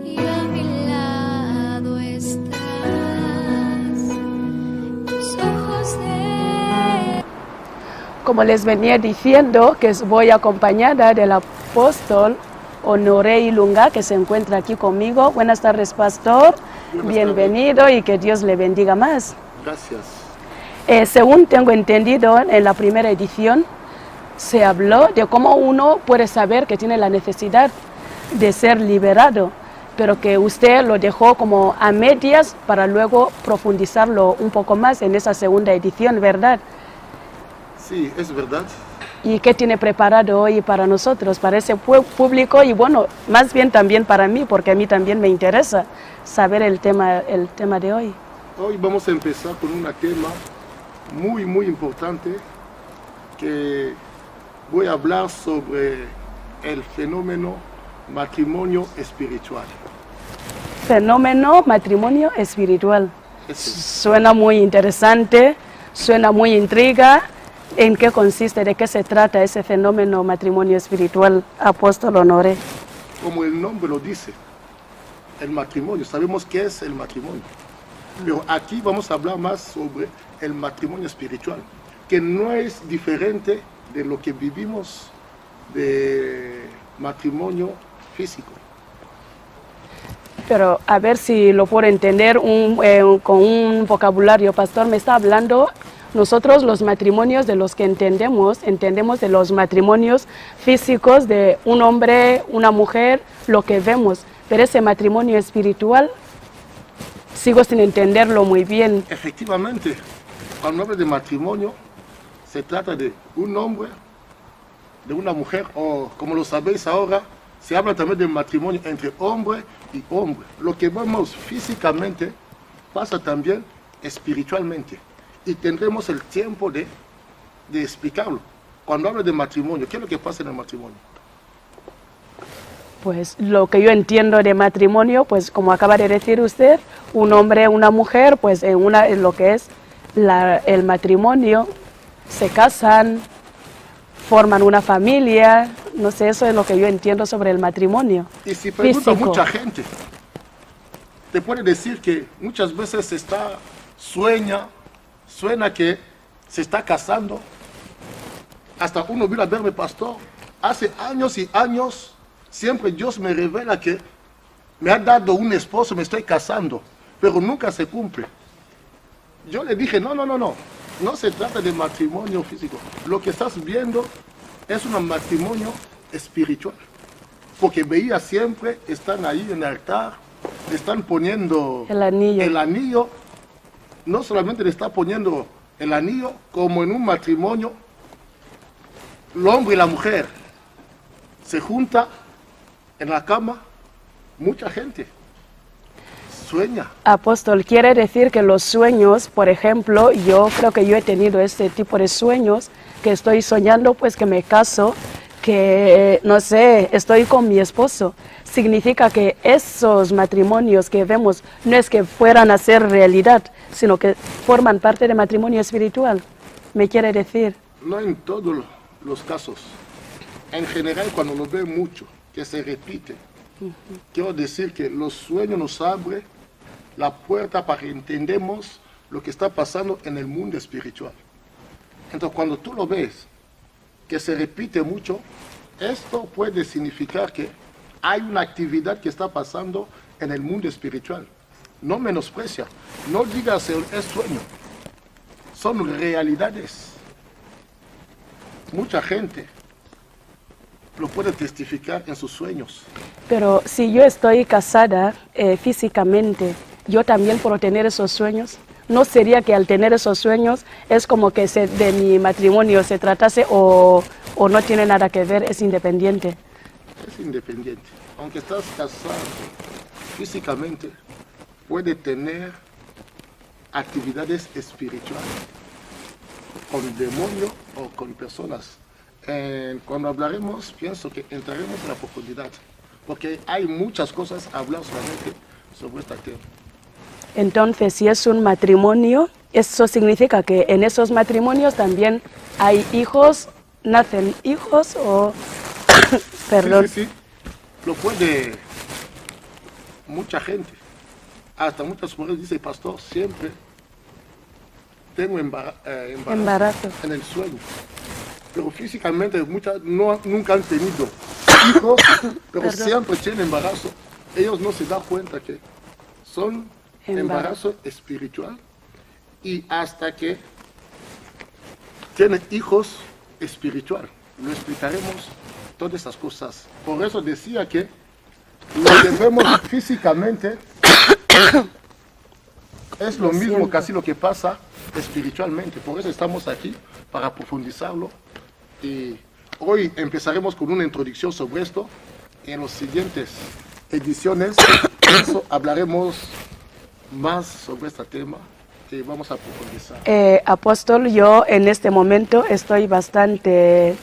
y a mi lado estás, tus ojos de... Como les venía diciendo, que voy acompañada del apóstol Honoré Ilunga, que se encuentra aquí conmigo. Buenas tardes, pastor. Bienvenido y que Dios le bendiga más. Gracias. Según tengo entendido, en la primera edición se habló de cómo uno puede saber que tiene la necesidad de ser liberado, pero que usted lo dejó como a medias para luego profundizarlo un poco más en esa segunda edición, ¿verdad? Sí, es verdad. ¿Y qué tiene preparado hoy para nosotros, para ese público? Y bueno, más bien también para mí, porque a mí también me interesa saber el tema de hoy. Hoy vamos a empezar con un tema muy importante, que voy a hablar sobre el fenómeno matrimonio espiritual. Fenómeno matrimonio espiritual. Suena muy interesante, suena muy intriga. ¿En qué consiste, de qué se trata ese fenómeno matrimonio espiritual, apóstol Honoré? Como el nombre lo dice, el matrimonio, sabemos qué es el matrimonio. Pero aquí vamos a hablar más sobre el matrimonio espiritual, que no es diferente de lo que vivimos de matrimonio físico. Pero a ver si lo puedo entender con un vocabulario, pastor. Me está hablando, nosotros los matrimonios de los que entendemos de los matrimonios físicos de un hombre, una mujer, lo que vemos. Pero ese matrimonio espiritual, sigo sin entenderlo muy bien. Efectivamente, cuando habla de matrimonio, se trata de un hombre, de una mujer, o como lo sabéis ahora, se habla también de matrimonio entre hombre y hombre. Lo que vemos físicamente pasa también espiritualmente. Y tendremos el tiempo de explicarlo. Cuando habla de matrimonio, ¿qué es lo que pasa en el matrimonio? Pues lo que yo entiendo de matrimonio, pues como acaba de decir usted, un hombre, una mujer, pues en lo que es el matrimonio, se casan, forman una familia, no sé, eso es lo que yo entiendo sobre el matrimonio. Y si pregunta físico. Mucha gente, te puede decir que muchas veces sueña que se está casando. Hasta uno vino a verme, pastor, hace años y años, siempre Dios me revela que me ha dado un esposo, me estoy casando, pero nunca se cumple. Yo le dije, no se trata de matrimonio físico. Lo que estás viendo es un matrimonio espiritual, porque veía siempre, están ahí en el altar, le están poniendo el anillo. No solamente le está poniendo el anillo, como en un matrimonio, el hombre y la mujer se juntan en la cama, mucha gente sueña. Apóstol, quiere decir que los sueños, por ejemplo, yo creo que yo he tenido este tipo de sueños, que estoy soñando pues que me caso, que no sé, estoy con mi esposo. Significa que esos matrimonios que vemos no es que fueran a ser realidad, sino que forman parte del matrimonio espiritual. ¿Me quiere decir? No en todos los casos. En general, cuando lo ve mucho, que se repite, quiero decir que los sueños nos abren la puerta para que entendamos lo que está pasando en el mundo espiritual. Entonces, cuando tú lo ves, que se repite mucho, esto puede significar que hay una actividad que está pasando en el mundo espiritual. No menosprecia, no digas es sueño, son realidades. Mucha gente lo puede testificar en sus sueños. Pero si yo estoy casada físicamente, ¿yo también puedo tener esos sueños? ¿No sería que al tener esos sueños es como que de mi matrimonio se tratase o no tiene nada que ver, es independiente? Es independiente. Aunque estás casado físicamente, puede tener actividades espirituales con demonios o con personas. Cuando hablaremos, pienso que entraremos en la profundidad, porque hay muchas cosas a hablar solamente sobre este tema. Entonces, si es un matrimonio, eso significa que en esos matrimonios también hay hijos, nacen hijos o... Perdón. Sí. lo puede mucha gente, hasta muchas mujeres dicen, pastor, siempre tengo embarazo en el sueño. Pero físicamente muchas nunca han tenido hijos, pero siempre tienen embarazo. Ellos no se dan cuenta que son embarazo espiritual y hasta que tienen hijos espiritual. Lo explicaremos todas estas cosas. Por eso decía que lo que vemos físicamente es lo mismo casi lo que pasa espiritualmente. Por eso estamos aquí para profundizarlo. Y hoy empezaremos con una introducción sobre esto. En las siguientes ediciones hablaremos más sobre este tema que vamos a profundizar. Apóstol, yo en este momento estoy bastante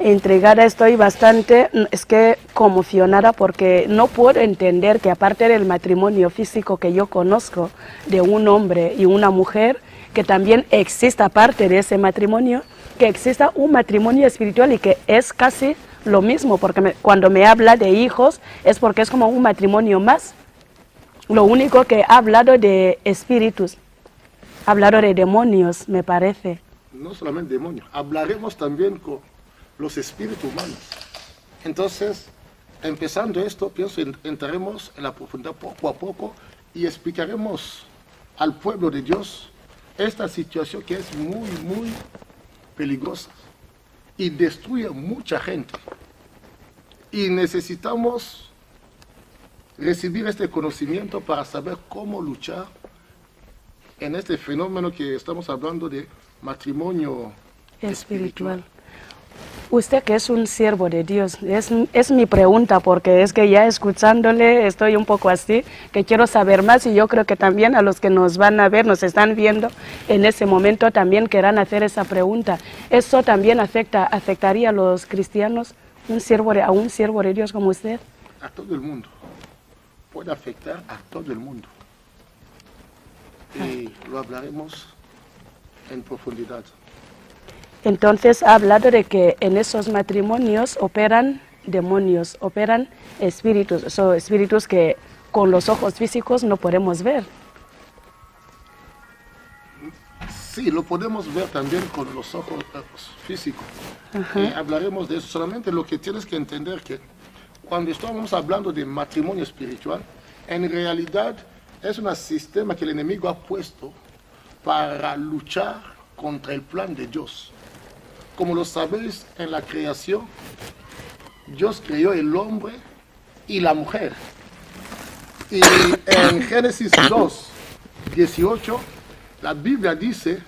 intrigada, es que conmocionada, porque no puedo entender que aparte del matrimonio físico que yo conozco de un hombre y una mujer, que también exista aparte de ese matrimonio, que exista un matrimonio espiritual y que es casi lo mismo, porque cuando me habla de hijos es porque es como un matrimonio más. Lo único que ha hablado de espíritus, ha hablado de demonios, me parece. No solamente demonios, hablaremos también con los espíritus humanos. Entonces, empezando esto, pienso entraremos en la profundidad poco a poco y explicaremos al pueblo de Dios esta situación que es muy, muy peligrosa y destruye mucha gente. Y necesitamos recibir este conocimiento para saber cómo luchar en este fenómeno que estamos hablando de matrimonio espiritual. Usted que es un siervo de Dios, es mi pregunta, porque es que ya escuchándole estoy un poco así, que quiero saber más, y yo creo que también a los que nos van a ver, nos están viendo en ese momento, también querrán hacer esa pregunta. ¿Eso también afectaría a los cristianos, a un siervo de Dios como usted? A todo el mundo, puede afectar a todo el mundo. Y lo hablaremos en profundidad. Entonces ha hablado de que en esos matrimonios operan demonios, operan espíritus, son espíritus que con los ojos físicos no podemos ver. Sí, lo podemos ver también con los ojos físicos. Hablaremos de eso. Solamente lo que tienes que entender que cuando estamos hablando de matrimonio espiritual, en realidad es un sistema que el enemigo ha puesto para luchar contra el plan de Dios. Como lo sabéis, en la creación, Dios creó el hombre y la mujer. Y en Génesis 2, 18, la Biblia dice,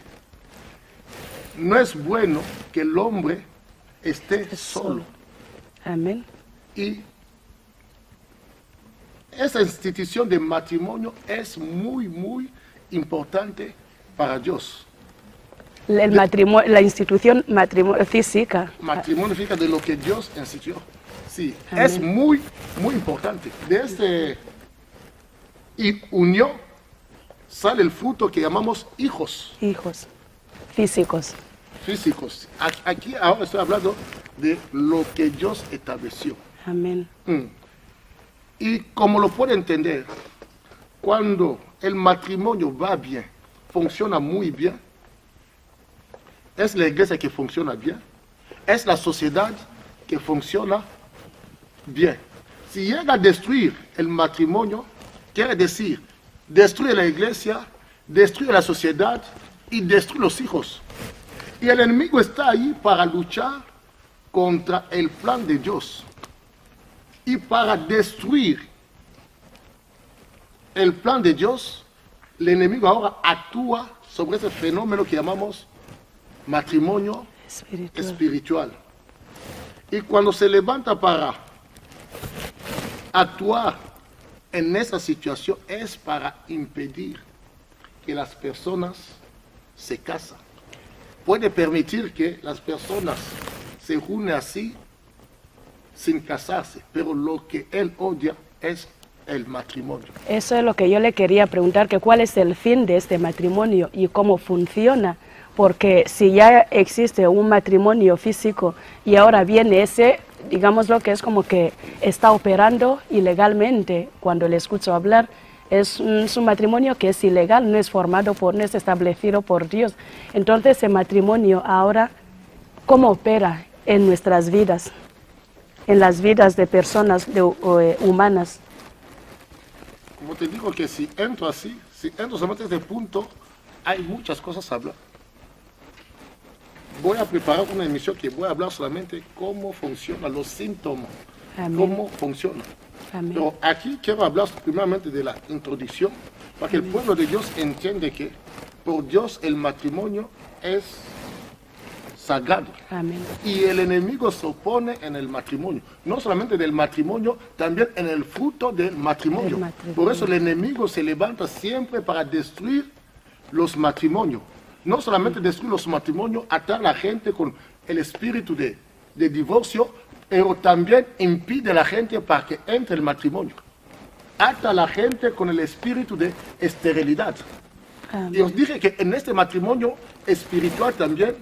no es bueno que el hombre esté solo. Amén. Y esa institución de matrimonio es muy, muy importante para Dios. La institución física. Matrimonio física de lo que Dios instituyó. Sí, Amén. Es muy, muy importante. De esta unión sale el fruto que llamamos hijos. Hijos físicos. Físicos. Aquí ahora estoy hablando de lo que Dios estableció. Amén. Y como lo puede entender, cuando el matrimonio va bien, funciona muy bien, es la iglesia que funciona bien, es la sociedad que funciona bien. Si llega a destruir el matrimonio, quiere decir, destruye la iglesia, destruye la sociedad y destruye los hijos. Y el enemigo está ahí para luchar contra el plan de Dios y para destruir el plan de Dios. El enemigo ahora actúa sobre ese fenómeno que llamamos matrimonio espiritual. Y cuando se levanta para actuar en esa situación es para impedir que las personas se casen. Puede permitir que las personas se unan así sin casarse, pero lo que él odia es el matrimonio. Eso es lo que yo le quería preguntar, que cuál es el fin de este matrimonio y cómo funciona, porque si ya existe un matrimonio físico y ahora viene ese, digamos lo que es como que está operando ilegalmente cuando le escucho hablar. Es un matrimonio que es ilegal, no es formado por, no es establecido por Dios. Entonces el matrimonio ahora, ¿cómo opera en nuestras vidas? En las vidas de personas humanas. Como te digo que si entro así, si entro solamente a este punto, hay muchas cosas a hablar. Voy a preparar una emisión que voy a hablar solamente cómo funcionan los síntomas, Amén. cómo funciona. Amén. Pero aquí quiero hablar primeramente de la introducción, para que el pueblo de Dios entienda que por Dios el matrimonio es sagrado. Amén. Y el enemigo se opone en el matrimonio. No solamente del matrimonio, también en el fruto del matrimonio. Por eso el enemigo se levanta siempre para destruir los matrimonios. No solamente destruir los matrimonios, atar a la gente con el espíritu de divorcio, pero también impide a la gente para que entre el matrimonio. Ata a la gente con el espíritu de esterilidad. Amén. Y os dije que en este matrimonio espiritual también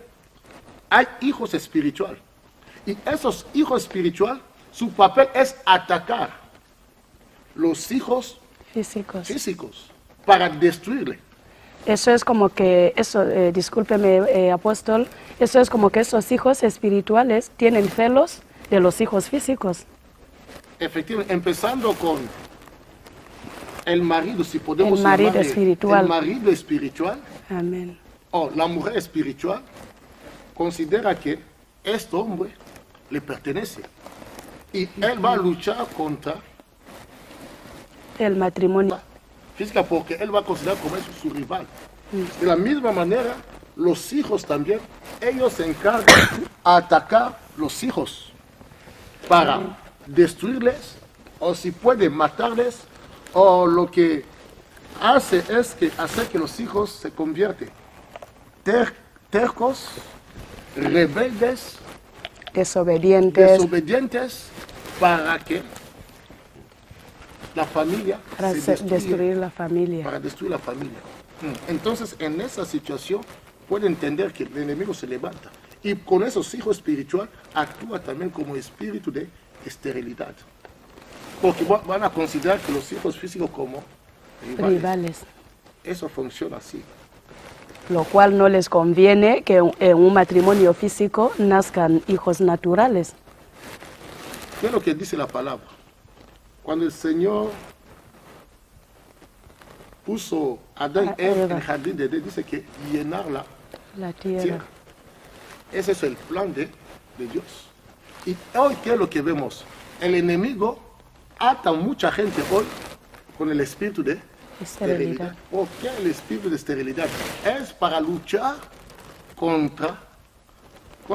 hay hijos espirituales. Y esos hijos espirituales, su papel es atacar los hijos físicos para destruirle. Eso es como que, discúlpeme, apóstol, eso es como que esos hijos espirituales tienen celos de los hijos físicos. Efectivamente, empezando con el marido, si podemos El marido llamarle espiritual. el marido espiritual, Amén. o la mujer espiritual, considera que este hombre le pertenece. Y él va a luchar contra El matrimonio. física porque él va a considerar como es su rival. De la misma manera, los hijos también, ellos se encargan a atacar los hijos para destruirles o si puede matarles, o lo que hace es que hacer que los hijos se convierten tercos, rebeldes, desobedientes para que la familia Para se destruir la familia. para destruir la familia. Entonces, en esa situación, puede entender que el enemigo se levanta. Y con esos hijos espirituales, actúa también como espíritu de esterilidad. Porque van a considerar que los hijos físicos como rivales. Eso funciona así. Lo cual no les conviene que en un matrimonio físico nazcan hijos naturales. ¿Qué es lo que dice la palabra? Cuando el Señor puso a Adán y Eva en el jardín de Edén, dice que llenar La tierra. tierra. Ese es el plan de Dios. Y hoy, ¿qué es lo que vemos? El enemigo ata a mucha gente hoy con el espíritu de esterilidad. ¿Por qué el espíritu de esterilidad? Es para luchar contra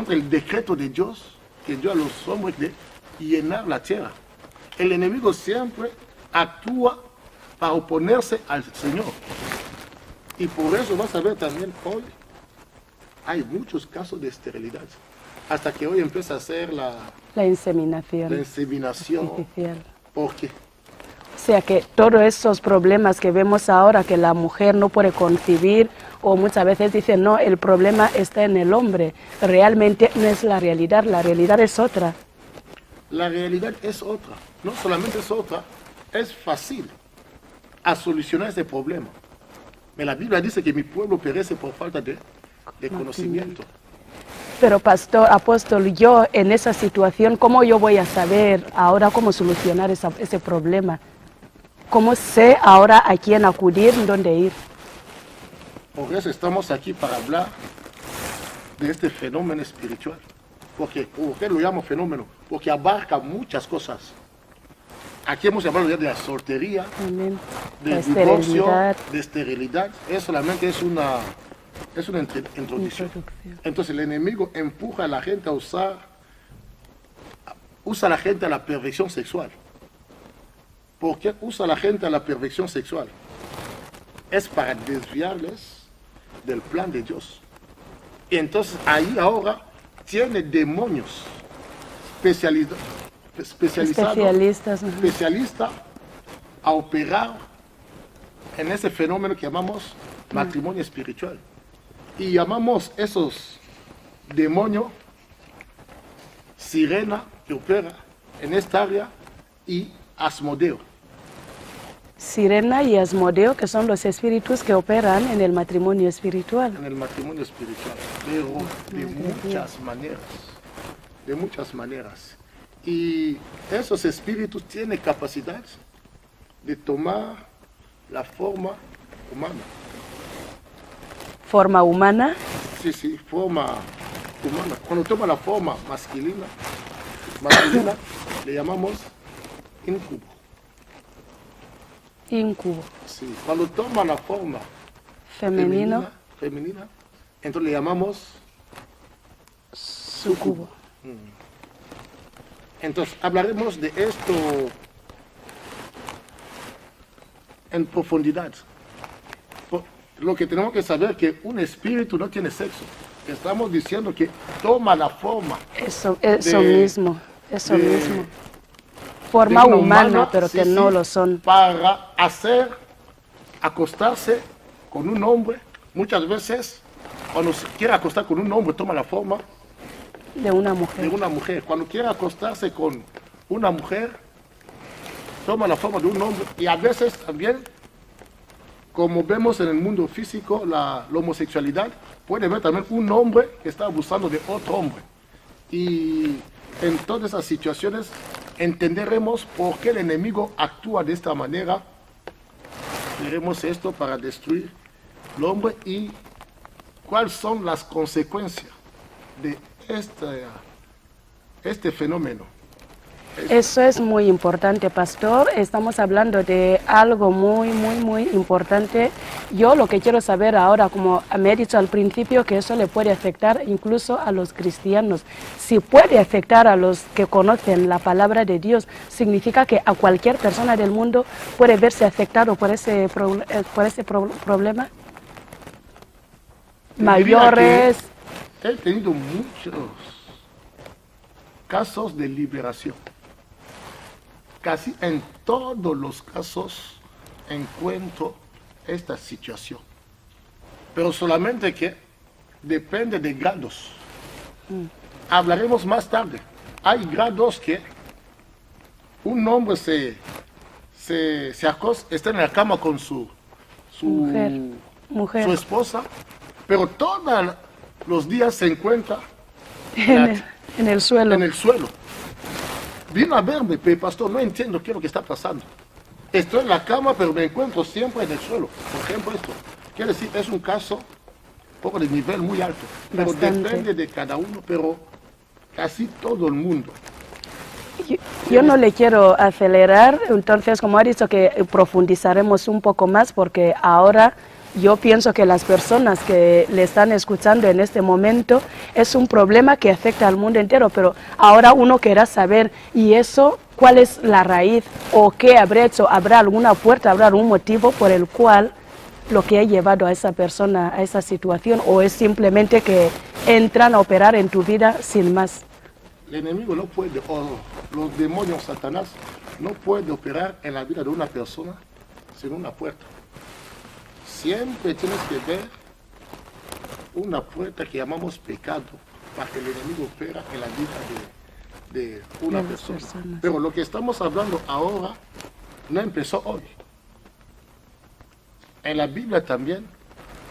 el decreto de Dios que dio a los hombres de llenar la tierra. El enemigo siempre actúa para oponerse al Señor. Y por eso vas a ver también hoy, hay muchos casos de esterilidad. Hasta que hoy empieza a hacer la inseminación artificial. ¿Por qué? O sea que todos esos problemas que vemos ahora, que la mujer no puede concebir, o muchas veces dicen, no, el problema está en el hombre. Realmente no es la realidad es otra. La realidad es otra. No solamente es otra, es fácil a solucionar ese problema. Pero la Biblia dice que mi pueblo perece por falta de conocimiento. Pero pastor, apóstol, yo en esa situación, ¿cómo yo voy a saber ahora cómo solucionar ese problema? ¿Cómo sé ahora a quién acudir, dónde ir? Por eso estamos aquí para hablar de este fenómeno espiritual. ¿Por qué lo llamo fenómeno? Porque abarca muchas cosas. Aquí hemos hablado ya de la soltería, Amén. de divorcio, de esterilidad. Eso solamente es una introducción. Entonces el enemigo empuja a la gente a usa a la gente a la perversión sexual. ¿Por qué usa a la gente a la perversión sexual? Es para desviarles del plan de Dios. Y entonces ahí ahora tiene demonios especialistas a operar en ese fenómeno que llamamos matrimonio espiritual. Y llamamos esos demonios Sirena, que opera en esta área, y Asmodeo. Sirena y Asmodeo, que son los espíritus que operan en el matrimonio espiritual. En el matrimonio espiritual, pero de muchas maneras, de muchas maneras. Y esos espíritus tienen capacidad de tomar la forma humana. ¿Forma humana? Sí, forma humana. Cuando toma la forma masculina, le llamamos incubo. Incubo. Sí, cuando toma la forma Femenino. femenina, entonces le llamamos Sucubo. Entonces hablaremos de esto en profundidad. Lo que tenemos que saber es que un espíritu no tiene sexo. Estamos diciendo que toma la forma. Eso de- mismo. Forma de una humana, pero sí, que no sí, lo son. Para acostarse con un hombre, muchas veces cuando se quiere acostar con un hombre toma la forma De una de mujer. una mujer. Cuando quiere acostarse con una mujer, toma la forma de un hombre. Y a veces también, como vemos en el mundo físico, la homosexualidad, puede ver también un hombre que está abusando de otro hombre. Y en todas esas situaciones entenderemos por qué el enemigo actúa de esta manera. Veremos esto para destruir al hombre y cuáles son las consecuencias de este fenómeno. Eso es muy importante, pastor. Estamos hablando de algo muy importante. Yo lo que quiero saber ahora, como me he dicho al principio, que eso le puede afectar incluso a los cristianos. Si puede afectar a los que conocen la palabra de Dios, significa que a cualquier persona del mundo puede verse afectado por ese problema. Te diría Mayores. que he tenido muchos casos de liberación. Casi en todos los casos encuentro esta situación. Pero solamente que depende de grados. Hablaremos más tarde. Hay grados que un hombre se acosta, está en la cama con su Mujer. su esposa, pero todos los días se encuentra En el suelo. en el suelo. Vino a verme, pero pastor, no entiendo qué es lo que está pasando. Estoy en la cama, pero me encuentro siempre en el suelo. Por ejemplo, esto. Quiere decir, es un caso un poco de nivel muy alto. Pero Bastante. depende de cada uno, pero casi todo el mundo. Yo no le quiero acelerar, entonces como ha dicho que profundizaremos un poco más porque ahora yo pienso que las personas que le están escuchando en este momento es un problema que afecta al mundo entero, pero ahora uno querrá saber y eso, cuál es la raíz o qué habrá hecho, habrá alguna puerta, habrá algún motivo por el cual lo que ha llevado a esa persona a esa situación o es simplemente que entran a operar en tu vida sin más. El enemigo no puede, o los demonios, Satanás, no puede operar en la vida de una persona sin una puerta. Siempre tienes que ver una puerta que llamamos pecado para que el enemigo opera en la vida de una De las persona. personas. Pero lo que estamos hablando ahora no empezó hoy. En la Biblia también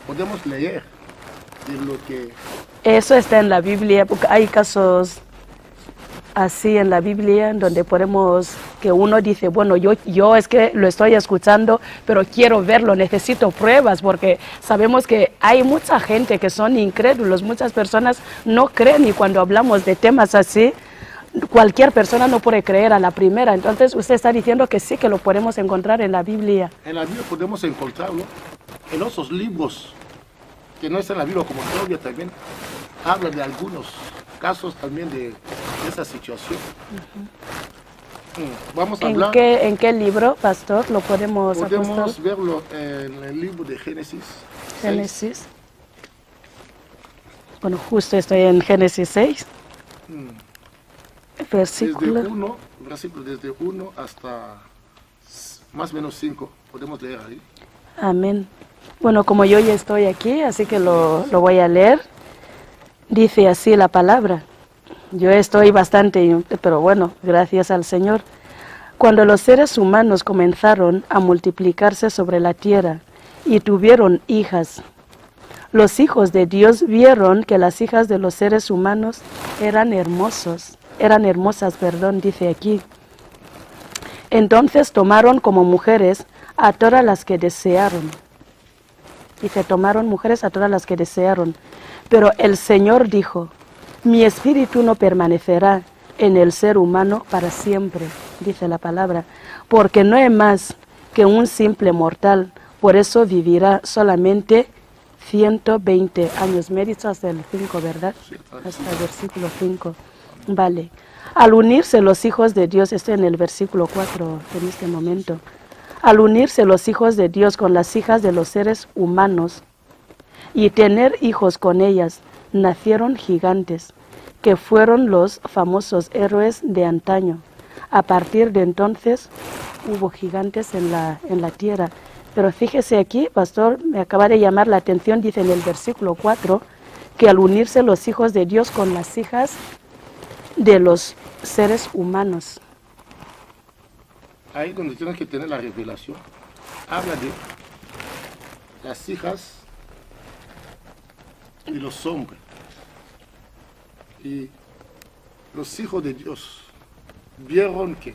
podemos leer de lo que Eso está en la Biblia, porque hay casos así en la Biblia en donde podemos, que uno dice, bueno, yo es que lo estoy escuchando, pero quiero verlo, necesito pruebas, porque sabemos que hay mucha gente que son incrédulos, muchas personas no creen y cuando hablamos de temas así, cualquier persona no puede creer a la primera. Entonces usted está diciendo que sí que lo podemos encontrar en la Biblia. en la Biblia podemos encontrarlo en esos libros que no están en la Biblia, como Claudia también habla de algunos casos también de esa situación. Vamos a hablar, ¿En qué libro, pastor, lo podemos podemos apostar? verlo en el libro de Génesis 6. Génesis. Bueno, justo estoy en Génesis 6. Versículo. Desde 1 hasta más o menos 5, podemos leer ahí. Amén. Bueno, como yo ya estoy aquí, así que lo voy a leer. Dice así la palabra. Yo estoy bastante, pero bueno, gracias al Señor. Cuando los seres humanos comenzaron a multiplicarse sobre la tierra y tuvieron hijas, los hijos de Dios vieron que las hijas de los seres humanos eran hermosas, dice aquí. Entonces tomaron como mujeres a todas las que desearon. Dice, tomaron mujeres a todas las que desearon. Pero el Señor dijo, mi espíritu no permanecerá en el ser humano para siempre, dice la palabra, porque no es más que un simple mortal, por eso vivirá solamente 120 años. Me he dicho hasta el 5, ¿verdad? Hasta el versículo 5. Vale. Al unirse los hijos de Dios, estoy en el versículo 4 en este momento, al unirse los hijos de Dios con las hijas de los seres humanos y tener hijos con ellas, nacieron gigantes, que fueron los famosos héroes de antaño. A partir de entonces hubo gigantes en la tierra. Pero fíjese aquí, pastor, me acaba de llamar la atención, dice en el versículo 4, que al unirse los hijos de Dios con las hijas de los seres humanos. Ahí donde tienes que tener la revelación, habla de las hijas y los hombres. Y los hijos de Dios vieron que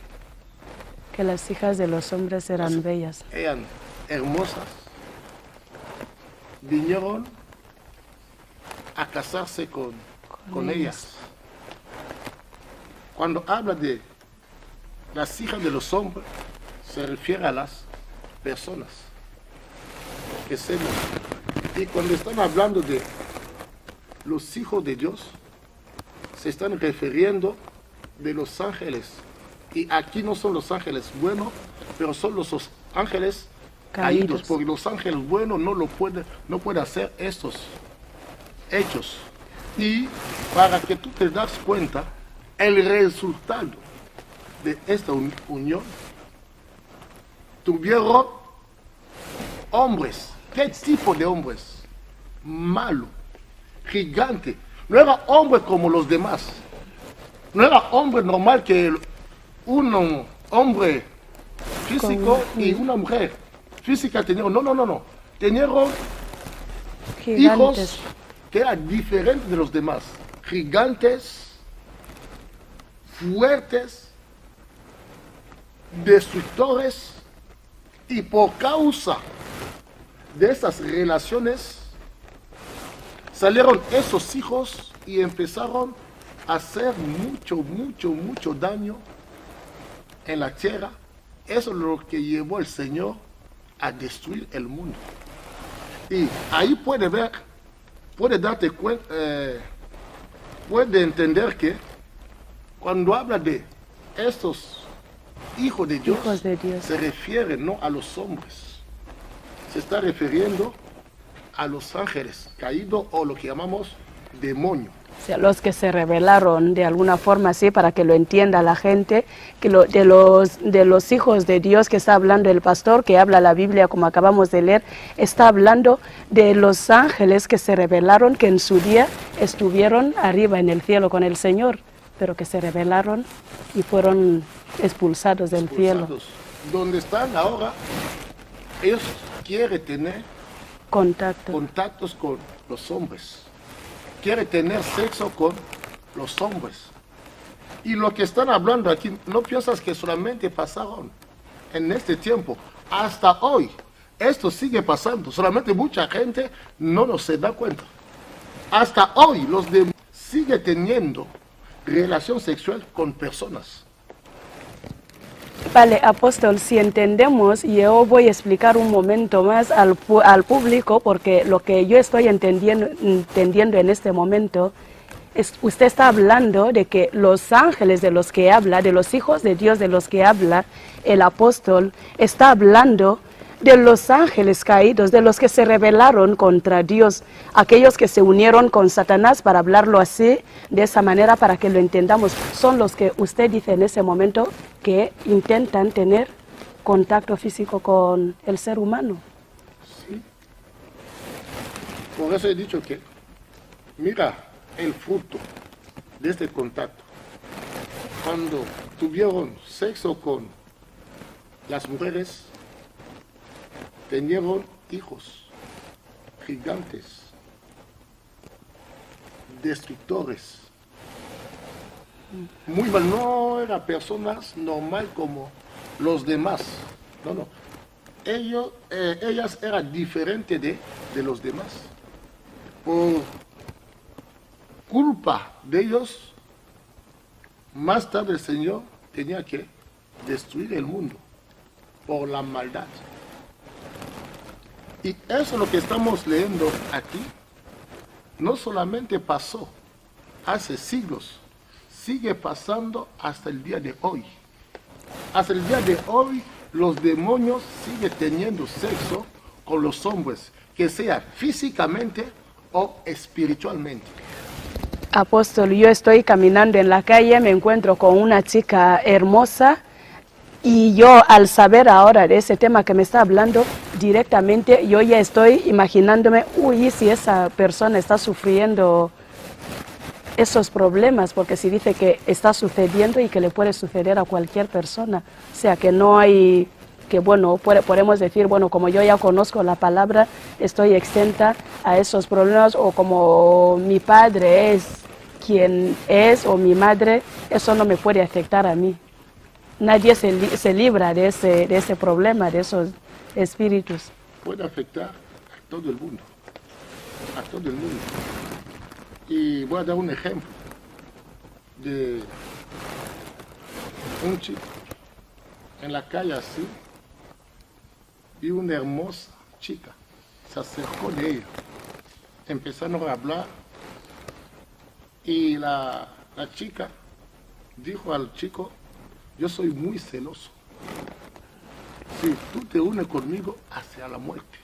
las hijas de los hombres eran bellas. Eran hermosas, vinieron a casarse con ellas. Cuando habla de las hijas de los hombres, se refiere a las personas que se ven. Y cuando están hablando de los hijos de Dios, se están refiriendo de los ángeles. Y aquí no son los ángeles buenos, pero son los ángeles caídos, porque los ángeles buenos no pueden hacer estos hechos. Y para que tú te das cuenta, el resultado de esta unión, tuvieron hombres. ¿Qué tipo de hombres? Malo, gigante. No era hombre como los demás. No era hombre normal que un hombre físico y una mujer física tenían. No. Tenían hijos que eran diferentes de los demás. Gigantes, fuertes, destructores. Y por causa de esas relaciones salieron esos hijos y empezaron a hacer mucho daño en la tierra. Eso es lo que llevó el Señor a destruir el mundo. Y ahí puede darte cuenta, puede entender que cuando habla de estos hijos de Dios, se refiere no a los hombres, se está refiriendo a los ángeles caídos o lo que llamamos demonios. O sea, los que se rebelaron de alguna forma, sí, para que lo entienda la gente, que de los hijos de Dios que está hablando el pastor, que habla la Biblia como acabamos de leer, está hablando de los ángeles que se rebelaron, que en su día estuvieron arriba en el cielo con el Señor, pero que se rebelaron y fueron expulsados del cielo. Donde están ahora, ellos quieren tener contactos con los hombres. Quiere tener sexo con los hombres. Y lo que están hablando aquí, no piensas que solamente pasaron en este tiempo. Hasta hoy, esto sigue pasando. Solamente mucha gente no se da cuenta. Hasta hoy, los demonios siguen teniendo relación sexual con personas. Vale, apóstol, si entendemos, yo voy a explicar un momento más al público, porque lo que yo estoy entendiendo en este momento, usted está hablando de que los ángeles de los que habla, de los hijos de Dios de los que habla el apóstol, está hablando de los ángeles caídos, de los que se rebelaron contra Dios, aquellos que se unieron con Satanás, para hablarlo así, de esa manera, para que lo entendamos. Son los que usted dice en ese momento que intentan tener contacto físico con el ser humano. Sí. Por eso he dicho que, mira el fruto de este contacto. Cuando tuvieron sexo con las mujeres, tenieron hijos gigantes, destructores. Muy mal, no eran personas normal como los demás. No, no. Ellas eran diferentes de los demás. Por culpa de ellos, más tarde el Señor tenía que destruir el mundo por la maldad. Y eso es lo que estamos leyendo aquí. No solamente pasó hace siglos, sigue pasando hasta el día de hoy. Hasta el día de hoy los demonios siguen teniendo sexo con los hombres, que sea físicamente o espiritualmente. Apóstol, yo estoy caminando en la calle, me encuentro con una chica hermosa y yo al saber ahora de ese tema que me está hablando directamente, yo ya estoy imaginándome, uy, si esa persona está sufriendo esos problemas, porque si dice que está sucediendo y que le puede suceder a cualquier persona, o sea que no hay, que bueno, podemos decir, bueno, como yo ya conozco la palabra, estoy exenta a esos problemas, o como mi padre es quien es, o mi madre, eso no me puede afectar a mí. Nadie se libra de ese problema, de esos espíritus. Puede afectar a todo el mundo, a todo el mundo. Y voy a dar un ejemplo de un chico en la calle así, y una hermosa chica se acercó de ella, empezaron a hablar, y la chica dijo al chico: yo soy muy celoso, si tú te unes conmigo hacia la muerte,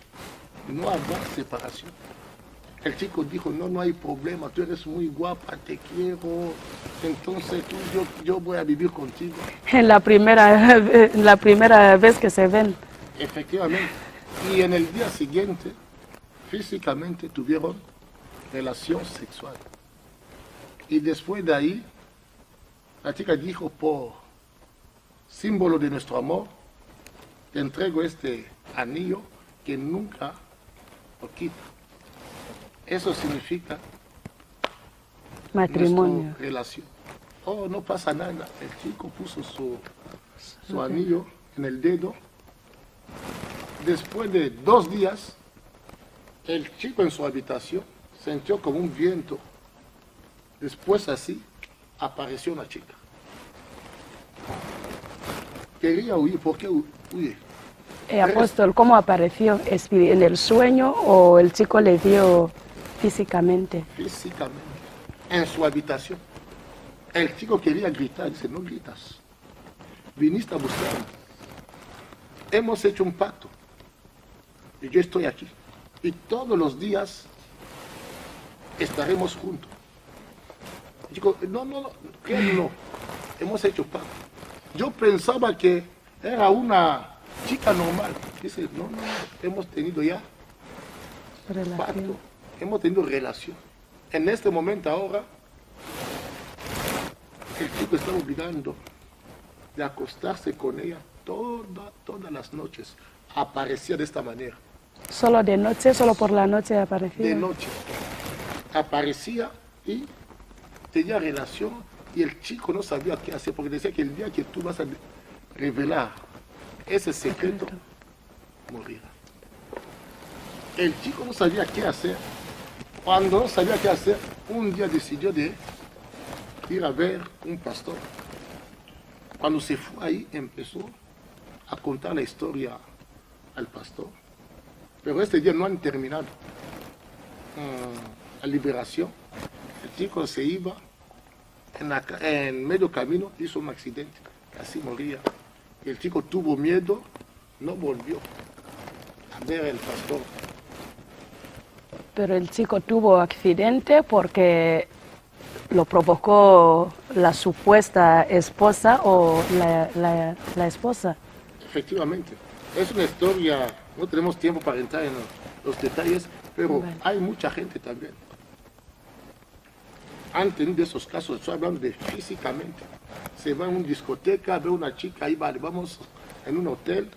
no habrá separación. El chico dijo: no hay problema, tú eres muy guapa, te quiero, entonces yo voy a vivir contigo. En la primera vez que se ven. Efectivamente. Y en el día siguiente, físicamente tuvieron relación sexual. Y después de ahí, la chica dijo: por símbolo de nuestro amor, te entrego este anillo que nunca lo quita. Eso significa matrimonio. Nuestra relación. Oh, no pasa nada. El chico puso su anillo en el dedo. Después de 2 días, el chico en su habitación sintió como un viento. Después así apareció una chica. Quería huir. ¿Por qué huye? Apóstol, ¿cómo apareció? ¿En el sueño o el chico le vio físicamente? Físicamente, en su habitación. El chico quería gritar, dice: no gritas, viniste a buscarme. Hemos hecho un pacto y yo estoy aquí y todos los días estaremos juntos. El chico: no, ¿qué no? Hemos hecho pacto. Yo pensaba que era una chica normal. Dice: no, hemos tenido ya pacto, hemos tenido relación. En este momento ahora, el chico está obligando de acostarse con ella todas las noches. Aparecía de esta manera. ¿Solo de noche? ¿Solo por la noche aparecía? De noche. Aparecía y tenía relación, y el chico no sabía qué hacer, porque decía que el día que tú vas a revelar ese secreto, morirá. El chico no sabía qué hacer. Cuando no sabía qué hacer, un día decidió de ir a ver un pastor. Cuando se fue ahí, empezó a contar la historia al pastor. Pero este día no han terminado la liberación. El chico se iba, en medio camino hizo un accidente, casi moría. El chico tuvo miedo, no volvió a ver al pastor. Pero el chico tuvo accidente porque lo provocó la supuesta esposa o la esposa. Efectivamente, es una historia, no tenemos tiempo para entrar en los detalles, pero Vale. hay mucha gente también. han tenido esos casos, estoy hablando de físicamente. Se va a una discoteca, ve una chica, ahí vale, vamos en un hotel.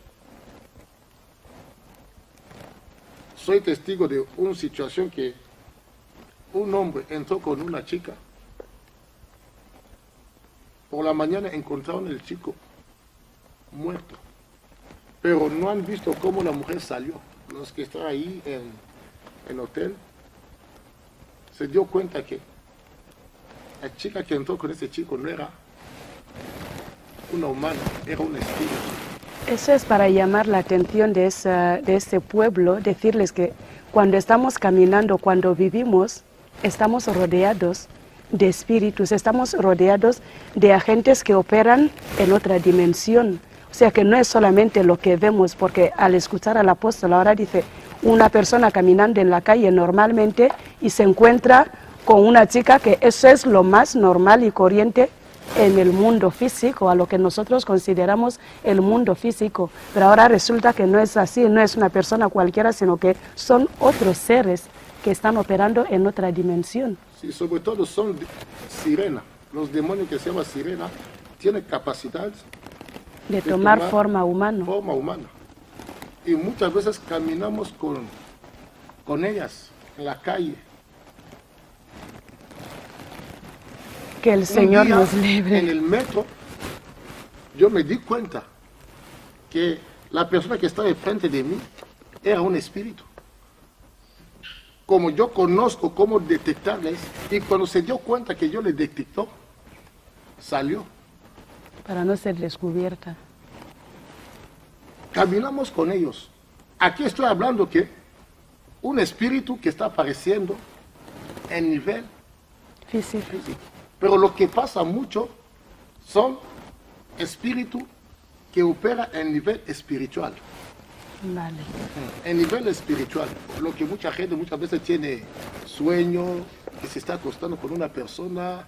Soy testigo de una situación que un hombre entró con una chica. Por la mañana encontraron el chico muerto, pero no han visto cómo la mujer salió. Los que están ahí en el hotel se dio cuenta que la chica que entró con ese chico no era una humana, era un espíritu. Eso es para llamar la atención de este pueblo, decirles que cuando estamos caminando, cuando vivimos, estamos rodeados de espíritus, estamos rodeados de agentes que operan en otra dimensión. O sea que no es solamente lo que vemos, porque al escuchar al apóstol ahora dice, una persona caminando en la calle normalmente y se encuentra con una chica, que eso es lo más normal y corriente en el mundo físico, a lo que nosotros consideramos el mundo físico. Pero ahora resulta que no es así, no es una persona cualquiera, sino que son otros seres que están operando en otra dimensión. Sí, sobre todo son sirena. Los demonios que se llaman sirena tienen capacidad de tomar forma humana. Forma humana. Y muchas veces caminamos con ellas en la calle. Que el Señor nos libre. En el metro, yo me di cuenta que la persona que estaba enfrente de mí era un espíritu. Como yo conozco cómo detectarles, y cuando se dio cuenta que yo le detectó, salió. Para no ser descubierta. Caminamos con ellos. Aquí estoy hablando que un espíritu que está apareciendo en nivel físico. Pero lo que pasa mucho son espíritus que operan en nivel espiritual. Vale. En nivel espiritual, lo que mucha gente muchas veces tiene sueño, que se está acostando con una persona,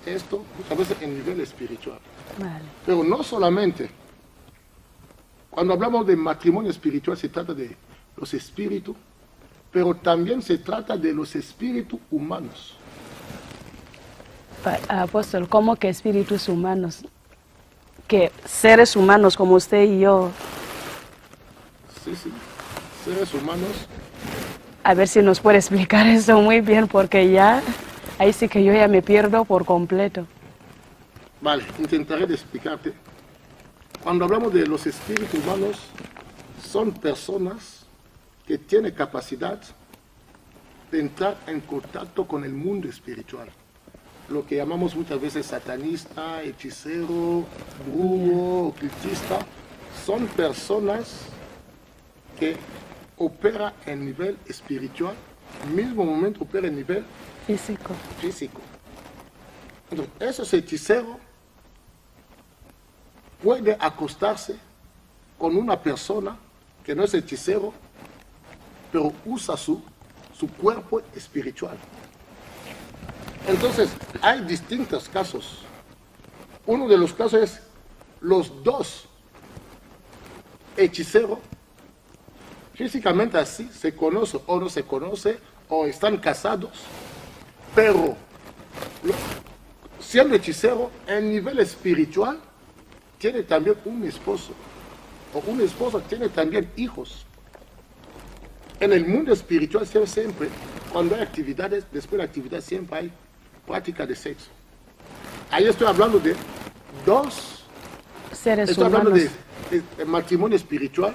esto muchas veces en nivel espiritual. Vale. Pero no solamente, cuando hablamos de matrimonio espiritual se trata de los espíritus, pero también se trata de los espíritus humanos. Apóstol, ¿cómo que espíritus humanos? Que seres humanos como usted y yo. Sí, seres humanos. A ver si nos puede explicar eso muy bien, porque ya, ahí sí que yo ya me pierdo por completo. Vale, intentaré de explicarte. Cuando hablamos de los espíritus humanos, son personas que tienen capacidad de entrar en contacto con el mundo espiritual. Lo que llamamos muchas veces satanista, hechicero, brujo, ocultista, son personas que operan en nivel espiritual, al mismo momento operan en nivel físico. Entonces, esos hechiceros pueden acostarse con una persona que no es hechicero, pero usa su cuerpo espiritual. Entonces, hay distintos casos. Uno de los casos es los dos hechiceros, físicamente así, se conoce o no se conoce, o están casados, pero siendo hechicero, en nivel espiritual, tiene también un esposo, o una esposa tiene también hijos. En el mundo espiritual siempre, cuando hay actividades, después de la actividad siempre hay práctica de sexo. Ahí estoy hablando de dos seres estoy humanos. hablando de matrimonio espiritual,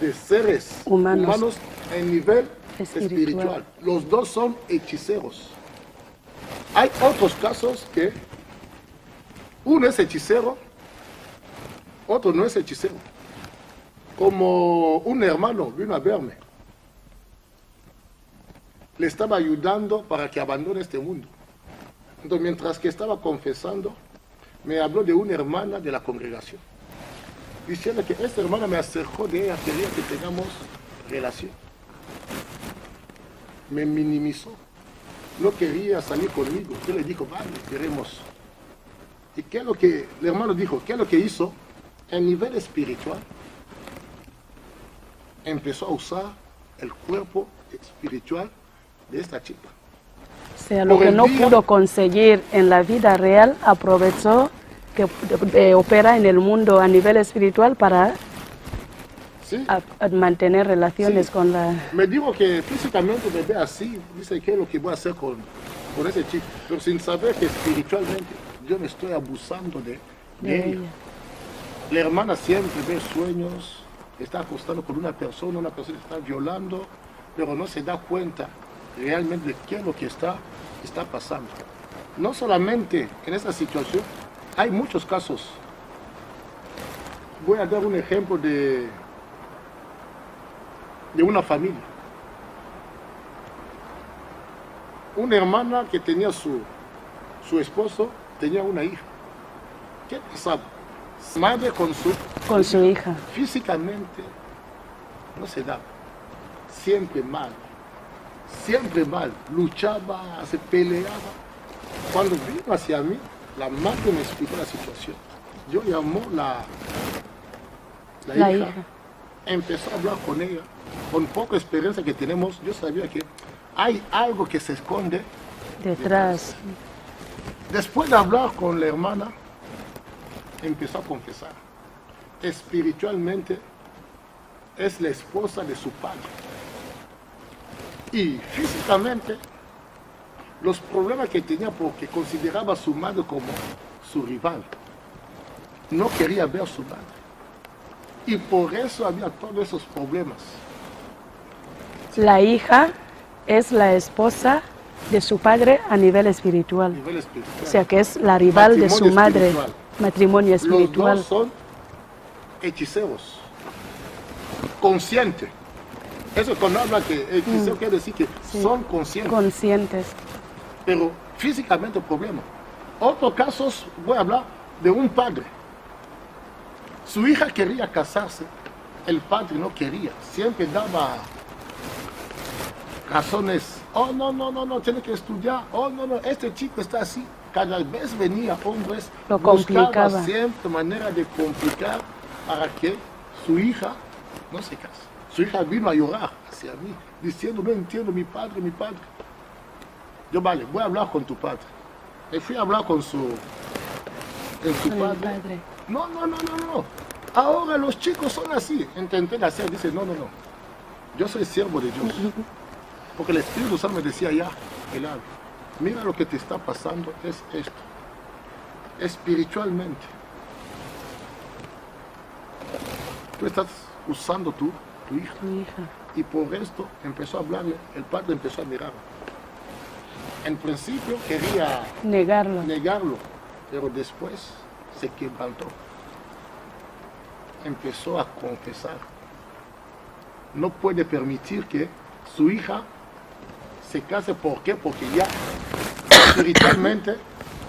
de seres humanos en nivel espiritual. Los dos son hechiceros. Hay otros casos que uno es hechicero, otro no es hechicero. Como un hermano vino a verme, le estaba ayudando para que abandone este mundo. Entonces, mientras que estaba confesando, me habló de una hermana de la congregación, diciendo que esta hermana me acercó de ella, quería que tengamos relación. Me minimizó, no quería salir conmigo. Yo le dijo, vale, queremos. ¿Y qué es lo que el hermano dijo? ¿Qué es lo que hizo? En nivel espiritual, empezó a usar el cuerpo espiritual de esta chica. O sea, lo por que el no día. pudo conseguir en la vida real, aprovechó que opera en el mundo a nivel espiritual para Sí. a mantener relaciones Sí. con la... Me digo que físicamente me ve así, dice qué es lo que voy a hacer con ese chico, pero sin saber que espiritualmente yo me estoy abusando de de ella. ella. La hermana siempre ve sueños, está acostando con una persona está violando, pero no se da cuenta realmente de qué es lo que está pasando. No solamente en esta situación, hay muchos casos. Voy a dar un ejemplo de una familia. Una hermana que tenía su esposo, tenía una hija. ¿Qué pasaba? Madre con Con su hija. físicamente no se daba. Siempre mal, luchaba, se peleaba. Cuando vino hacia mí, la madre me explicó la situación. Yo llamó la hija, empezó a hablar con ella. Con poca experiencia que tenemos, yo sabía que hay algo que se esconde Detrás. Después de hablar con la hermana, empezó a confesar. Espiritualmente es la esposa de su padre. Y físicamente, los problemas que tenía porque consideraba a su madre como su rival. No quería ver a su madre. Y por eso había todos esos problemas. La hija es la esposa de su padre a nivel espiritual. A nivel espiritual. O sea, que es la rival de su Matrimonio madre. espiritual. Matrimonio Los espiritual. dos son hechiceros, conscientes. Eso cuando habla que hechicero quiere decir que Sí. son conscientes, Conscientes. pero físicamente problema. Otros casos, voy a hablar de un padre. Su hija quería casarse, el padre no quería, siempre daba razones. Oh, no, tiene que estudiar. Oh, no, este chico está así. Cada vez venía hombres, Lo buscaba complicaba. siempre manera de complicar para que su hija no se case. Su hija vino a llorar hacia mí, diciendo, no entiendo, mi padre. Yo, vale, voy a hablar con tu padre. Me fui a hablar con su Con el padre. padre. No. Ahora los chicos son así. Intenté hacer, dice, no. Yo soy siervo de Dios. Porque el Espíritu Santo me decía ya, Elal, mira lo que te está pasando es esto. Espiritualmente. Tú estás usando tu hija. Tu hija. Y por esto empezó a hablarle, el padre empezó a mirar. En principio quería Negarlo. pero después se quebrantó. Empezó a confesar. No puede permitir que su hija se case. ¿Por qué? Porque ya espiritualmente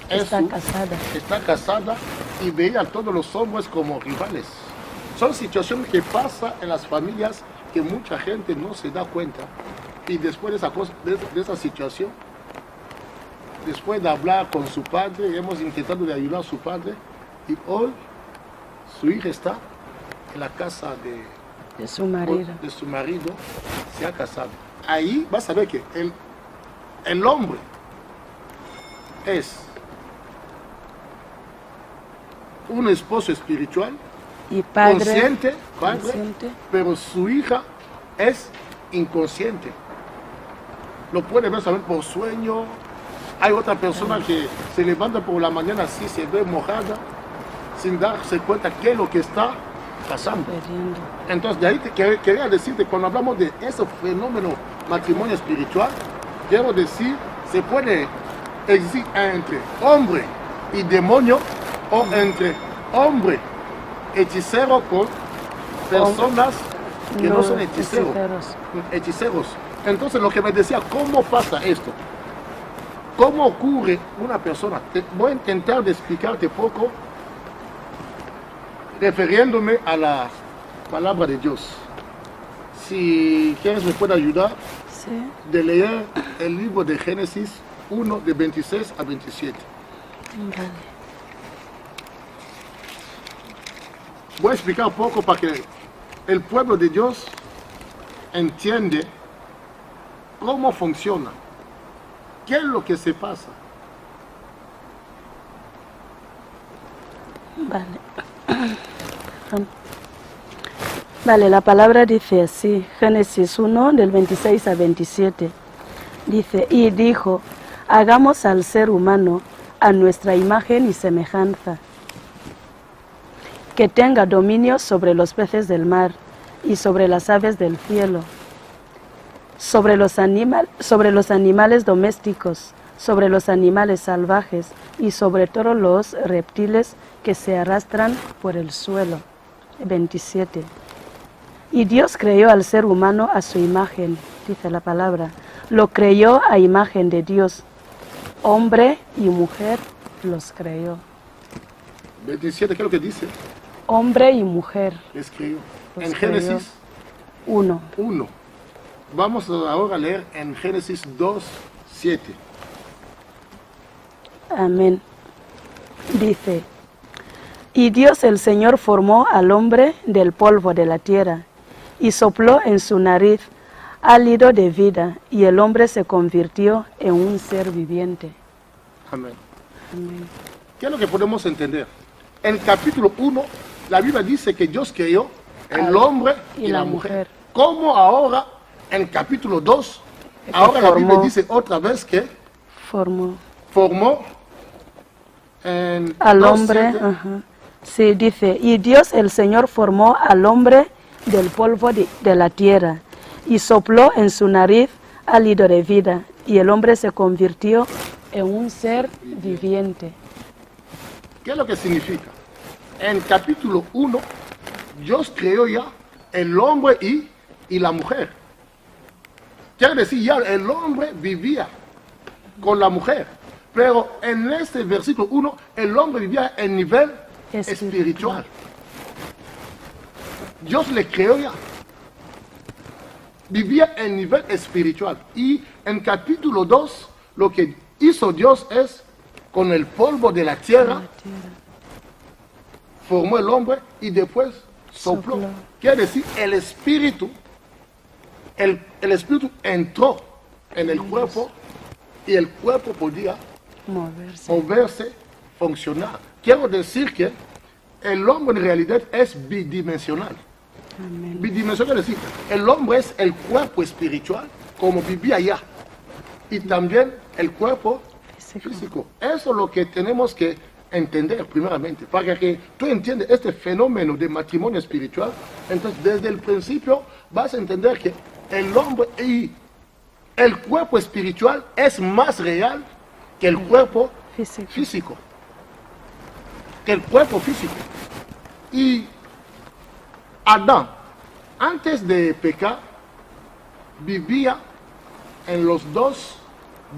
está casada y veía a todos los hombres como rivales. Son situaciones que pasan en las familias que mucha gente no se da cuenta. Y después de esa situación, después de hablar con su padre, hemos intentado de ayudar a su padre y hoy su hija está en la casa de su marido. Se ha casado. Ahí vas a ver que el hombre es un esposo espiritual, Y padre. consciente, Consciente. pero su hija es inconsciente. Lo puede ver saber por sueño. Hay otra persona que se levanta por la mañana así, se ve mojada, sin darse cuenta qué es lo que está pasando. Perdiendo. Entonces, de ahí quería decirte, cuando hablamos de ese fenómeno matrimonio espiritual, quiero decir, se puede existir entre hombre y demonio o entre hombre hechicero con personas que no son hechiceros. Entonces, lo que me decía, ¿cómo pasa esto? ¿Cómo ocurre una persona? Voy a intentar de explicarte poco, refiriéndome a la palabra de Dios. Si quieres me puede ayudar Sí. de leer el libro de Génesis 1, de 26 a 27. Vale. Voy a explicar un poco para que el pueblo de Dios entiende cómo funciona. ¿Qué es lo que se pasa? Vale. Vale, la palabra dice así, Génesis 1, del 26 al 27. Dice, y dijo, hagamos al ser humano a nuestra imagen y semejanza, que tenga dominio sobre los peces del mar y sobre las aves del cielo, sobre los animales domésticos, sobre los animales salvajes y sobre todos los reptiles que se arrastran por el suelo. 27. Y Dios creó al ser humano a su imagen, dice la palabra. Lo creó a imagen de Dios. Hombre y mujer los creó. 27, ¿qué es lo que dice? Hombre y mujer. Les creó. Los En creó. Génesis 1. 1. Vamos ahora a leer en Génesis 2, 7. Amén. Dice, y Dios el Señor formó al hombre del polvo de la tierra y sopló en su nariz hálito de vida, y el hombre se convirtió en un ser viviente. Amén. Amén. ¿Qué es lo que podemos entender? En el capítulo 1, la Biblia dice que Dios creó el hombre y la mujer. ¿Cómo ahora, en el capítulo 2, ahora la Biblia dice otra vez que formó al hombre? Ajá. Sí, dice, y Dios el Señor formó al hombre del polvo de la tierra y sopló en su nariz hálito de vida, y el hombre se convirtió en un ser viviente. ¿Qué es lo que significa? En capítulo 1, Dios creó ya el hombre y la mujer. Quiere decir, ya el hombre vivía con la mujer. Pero en este versículo 1, el hombre vivía en nivel espiritual. Dios le creó ya. Vivía en nivel espiritual. Y en capítulo 2, lo que hizo Dios es, con el polvo de la tierra, formó el hombre y después sopló. Quiere decir, el espíritu entró en el cuerpo y el cuerpo podía moverse, funcionar. Quiero decir que el hombre en realidad es bidimensional. Amén. Bidimensional es decir, el hombre es el cuerpo espiritual, como vivía allá, y también el cuerpo físico. Eso es lo que tenemos que entender primeramente, para que tú entiendas este fenómeno de matrimonio espiritual. Entonces, desde el principio vas a entender que el hombre y el cuerpo espiritual es más real que el cuerpo físico. Que el cuerpo físico. Y Adán, antes de pecar, vivía en las dos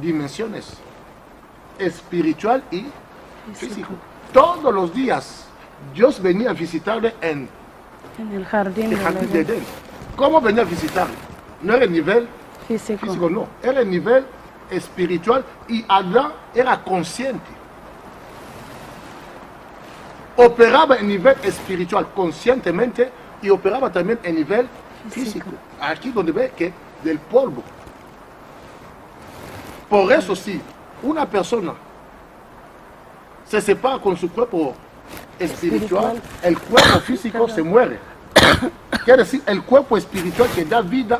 dimensiones, espiritual y físico. Todos los días Dios venía a visitarle en el jardín de Edén. ¿Cómo venía a visitarle? No era el nivel físico, no. Era el nivel espiritual, y Adán era consciente. Operaba en nivel espiritual conscientemente y operaba también en nivel físico. Aquí donde ve que del polvo. Por eso sí, una persona se separa con su cuerpo espiritual, el cuerpo físico se muere. Quiere decir, el cuerpo espiritual que da vida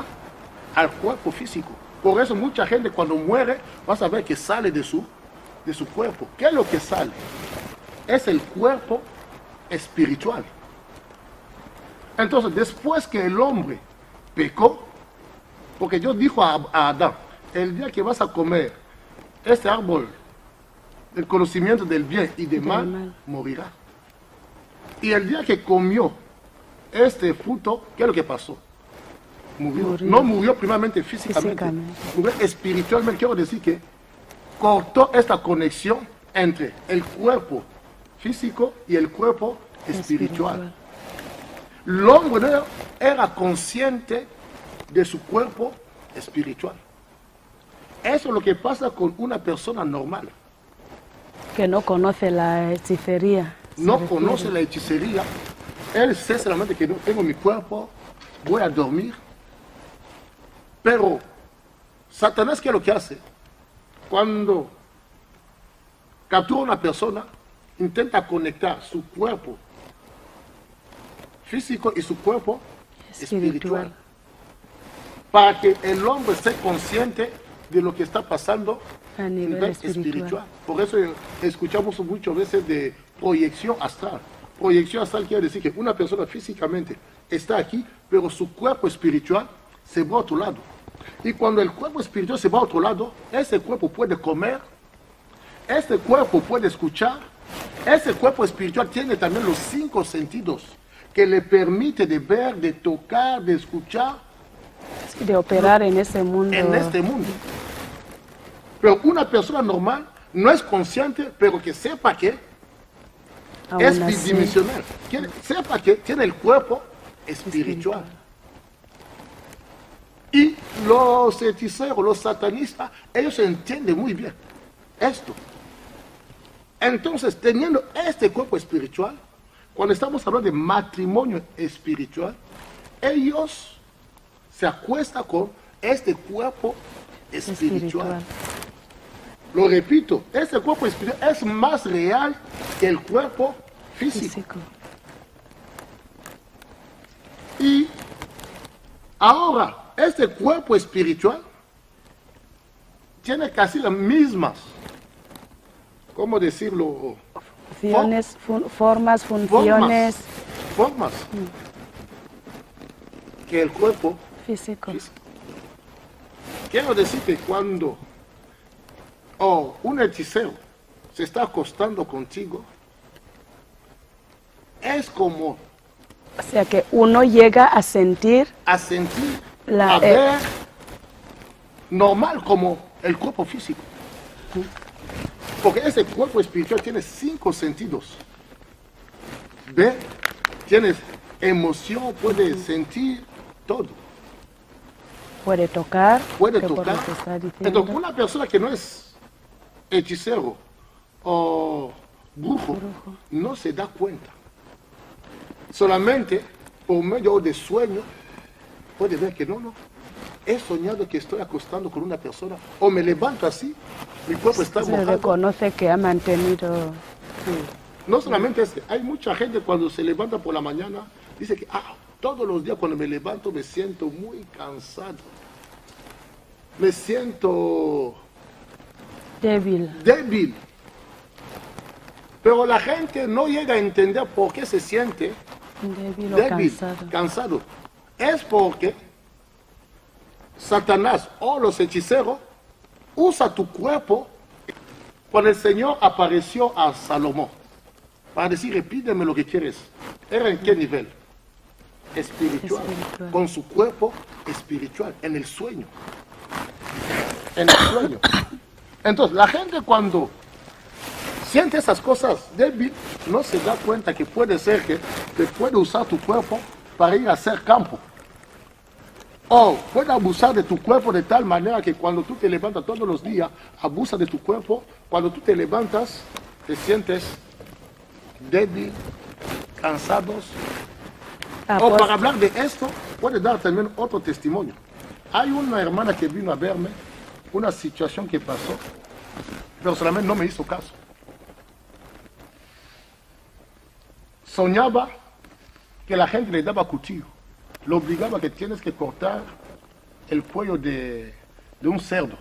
al cuerpo físico. Por eso mucha gente cuando muere, vas a ver que sale de su cuerpo. ¿Qué es lo que sale? Es el cuerpo espiritual. Entonces, después que el hombre pecó, porque Dios dijo a Adán, el día que vas a comer este árbol del conocimiento del bien y del mal, morirá. Y el día que comió este fruto, ¿qué es lo que pasó? Murió. No murió primeramente físicamente, murió espiritualmente. Quiero decir que cortó esta conexión entre el cuerpo físico y el cuerpo espiritual. El hombre era consciente de su cuerpo espiritual. Eso es lo que pasa con una persona normal. Que no conoce la hechicería. No conoce la hechicería. Él sé solamente que no tengo mi cuerpo, voy a dormir. Pero Satanás, ¿qué es lo que hace? cuando captura una persona, intenta conectar su cuerpo físico y su cuerpo espiritual, para que el hombre esté consciente de lo que está pasando A nivel espiritual. Por eso escuchamos muchas veces de proyección astral. Proyección astral quiere decir que una persona físicamente está aquí, pero su cuerpo espiritual se va a otro lado. Y cuando el cuerpo espiritual se va a otro lado, ese cuerpo puede comer, ese cuerpo puede escuchar, ese cuerpo espiritual tiene también los 5 sentidos que le permite de ver, de tocar, de escuchar. De operar en ese mundo. En este mundo. Pero una persona normal no es consciente, pero que sepa que Aún es así, bidimensional. Sepa que tiene el cuerpo espiritual. Y los hechiceros, los satanistas, ellos entienden muy bien esto. Entonces, teniendo este cuerpo espiritual, cuando estamos hablando de matrimonio espiritual, ellos se acuestan con este cuerpo espiritual. Lo repito, este cuerpo espiritual es más real que el cuerpo físico. Y ahora, este cuerpo espiritual tiene casi las mismas, ¿cómo decirlo? Formas, funciones. Formas que el cuerpo Físico. Quiero decir que cuando un hechicero se está acostando contigo, es como O sea que uno llega a sentir a ver normal como el cuerpo físico. Porque ese cuerpo espiritual tiene 5 sentidos. Ve, tienes emoción, puedes sentir todo. puede tocar. Puede que por tocar. lo que está diciendo. Entonces, una persona que no es hechicero o brujo no se da cuenta. Solamente por medio de sueño puede ver que no. He soñado que estoy acostando con una persona o me levanto así, mi cuerpo está Se mojado. reconoce que ha mantenido. No solamente es que hay mucha gente cuando se levanta por la mañana, dice que todos los días cuando me levanto me siento muy cansado. Me siento débil. Pero la gente no llega a entender por qué se siente Débil o cansado. Es porque Satanás o los hechiceros usa tu cuerpo. Cuando el Señor apareció a Salomón para decir, pídeme lo que quieres, ¿era en qué nivel? Espiritual. Con su cuerpo espiritual, en el sueño. Entonces, la gente cuando siente esas cosas débil, no se da cuenta que puede ser que puede usar tu cuerpo para ir a hacer campo. O puede abusar de tu cuerpo de tal manera que cuando tú te levantas todos los días, abusa de tu cuerpo. Cuando tú te levantas, te sientes débil, cansados. O para hablar de esto, puede dar también otro testimonio. Hay una hermana que vino a verme, una situación que pasó, pero solamente no me hizo caso. Soñaba que la gente le daba cuchillo. Lo obligaba que tienes que cortar el cuello de un cerdo.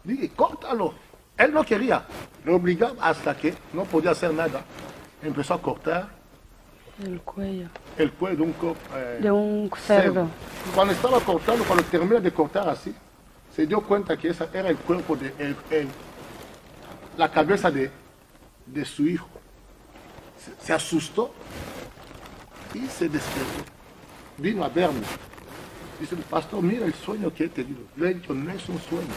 Dije, córtalo. Él no quería. Lo obligaba hasta que no podía hacer nada. Empezó a cortar el cuello de un cerdo. Cuando estaba cortando, cuando terminó de cortar así, se dio cuenta que ese era el cuerpo de la cabeza de su hijo. Se asustó y se despertó. Vino a verme. Dice, pastor, mira el sueño que he tenido. Le he dicho, no es un sueño,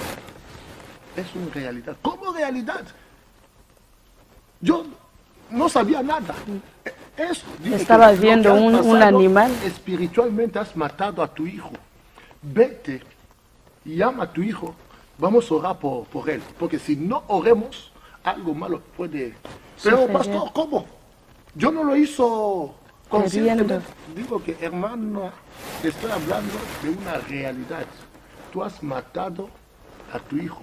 es una realidad. ¿Cómo realidad? Yo no sabía nada. Eso, estabas viendo un animal. Espiritualmente has matado a tu hijo. Vete, llama a tu hijo, vamos a orar por él. Porque si no oremos, algo malo puede... Pero pastor, ¿cómo? Yo no lo hizo conscientemente. Digo que, hermano, estoy hablando de una realidad. tú has matado a tu hijo.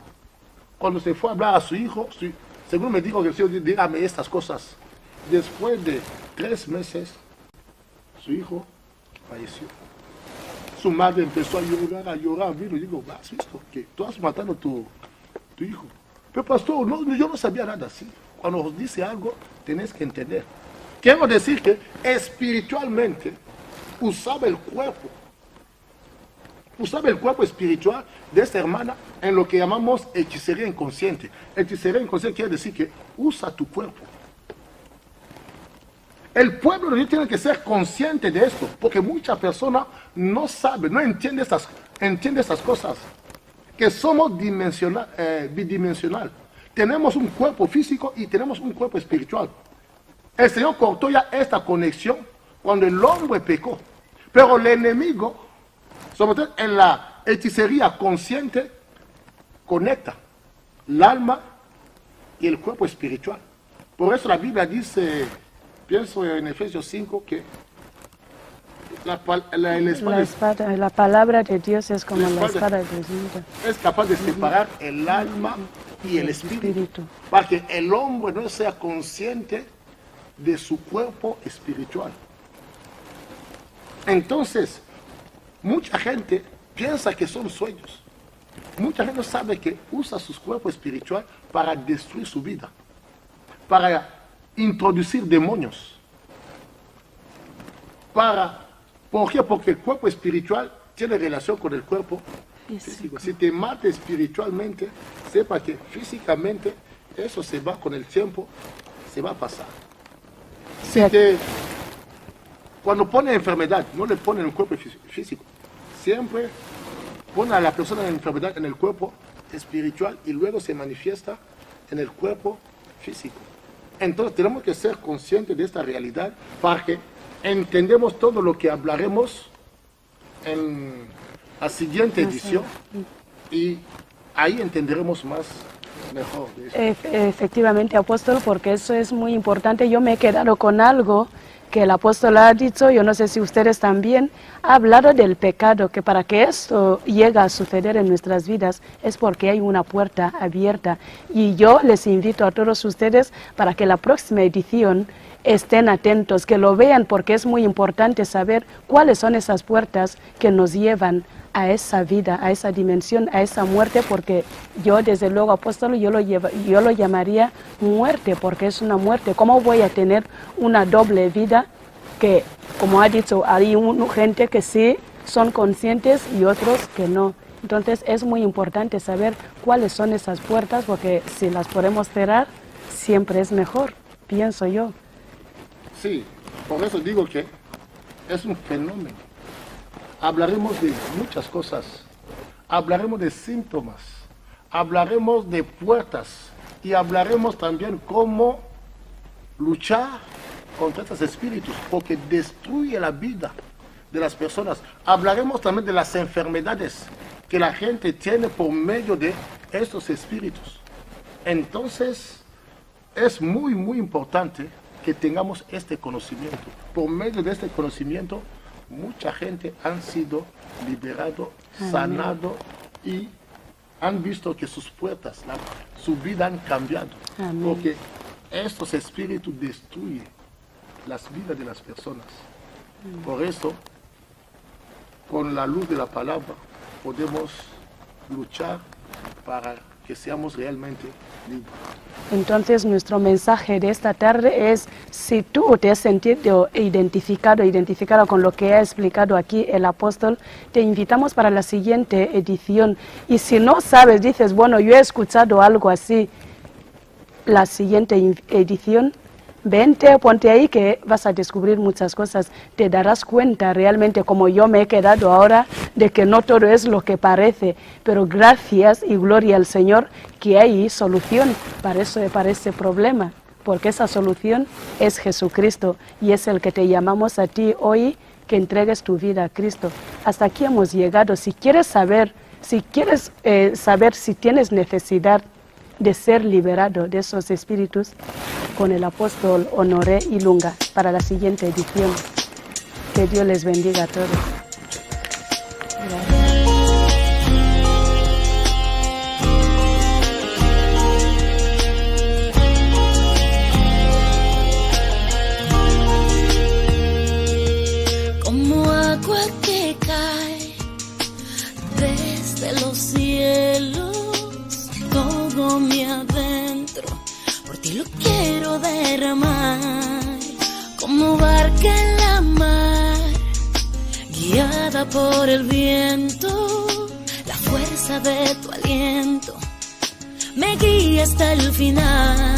Cuando se fue a hablar a su hijo, según me dijo que el Señor, dígame estas cosas. Después de 3 meses, su hijo falleció. Su madre empezó a llorar, vino y digo, ¿has visto que tú has matado a tu hijo? Pero pastor, no, yo no sabía nada así. Cuando os dice algo, tenés que entender. Quiero decir que espiritualmente usaba el cuerpo espiritual de esta hermana en lo que llamamos hechicería inconsciente. Hechicería inconsciente quiere decir que usa tu cuerpo. El pueblo de Dios tiene que ser consciente de esto, porque muchas personas no saben, no entienden estas cosas, que somos bidimensional. Tenemos un cuerpo físico y tenemos un cuerpo espiritual. El Señor cortó ya esta conexión cuando el hombre pecó. Pero el enemigo, sobre todo en la hechicería consciente, conecta el alma y el cuerpo espiritual. Por eso la Biblia dice, pienso en Efesios 5, que la palabra de Dios es como la espada de Dios. Es capaz de separar el alma y el espíritu, para que el hombre no sea consciente de su cuerpo espiritual. Entonces, mucha gente piensa que son sueños. Mucha gente sabe que usa su cuerpo espiritual para destruir su vida, para introducir demonios. ¿Por qué? Porque el cuerpo espiritual tiene relación con el cuerpo físico. Si te mata espiritualmente, sepa que físicamente eso se va con el tiempo, se va a pasar. Cuando pone enfermedad, no le pone en el cuerpo físico. Siempre pone a la persona en enfermedad en el cuerpo espiritual y luego se manifiesta en el cuerpo físico. Entonces tenemos que ser conscientes de esta realidad para que entendamos todo lo que hablaremos en la siguiente edición y ahí entenderemos mejor de eso. Efectivamente, apóstol, porque eso es muy importante. Yo me he quedado con algo que el apóstol ha dicho, yo no sé si ustedes también, ha hablado del pecado, que para que esto llegue a suceder en nuestras vidas es porque hay una puerta abierta. Y yo les invito a todos ustedes para que la próxima edición estén atentos, que lo vean, porque es muy importante saber cuáles son esas puertas que nos llevan a esa vida, a esa dimensión, a esa muerte, porque yo desde luego, apóstol, yo lo llamaría muerte, porque es una muerte. ¿Cómo voy a tener una doble vida? Que, como ha dicho, hay gente que sí son conscientes y otros que no. Entonces es muy importante saber cuáles son esas puertas, porque si las podemos cerrar, siempre es mejor, pienso yo. Sí, por eso digo que es un fenómeno. Hablaremos de muchas cosas, hablaremos de síntomas, hablaremos de puertas y hablaremos también cómo luchar contra estos espíritus, porque destruye la vida de las personas. Hablaremos también de las enfermedades que la gente tiene por medio de estos espíritus. Entonces, es muy, muy importante que tengamos este conocimiento. Por medio de este conocimiento, mucha gente han sido liberado, sanado y han visto que sus puertas, su vida han cambiado. Amén. Porque estos espíritus destruyen las vidas de las personas. Por eso, con la luz de la palabra, podemos luchar para que seamos realmente libres. Entonces, nuestro mensaje de esta tarde es, si tú te has sentido identificado con lo que ha explicado aquí el apóstol, te invitamos para la siguiente edición. Y si no sabes, dices, bueno, yo he escuchado algo así, la siguiente edición, vente, ponte ahí que vas a descubrir muchas cosas. Te darás cuenta realmente, como yo me he quedado ahora, de que no todo es lo que parece, pero gracias y gloria al Señor que hay solución para ese problema, porque esa solución es Jesucristo y es el que te llamamos a ti hoy, que entregues tu vida a Cristo. Hasta aquí hemos llegado. Si quieres saber si tienes necesidad de ser liberado de esos espíritus, con el apóstol Honoré Ilunga para la siguiente edición. Que Dios les bendiga a todos. Gracias. arrastra por el viento, la fuerza de tu aliento me guía hasta el final.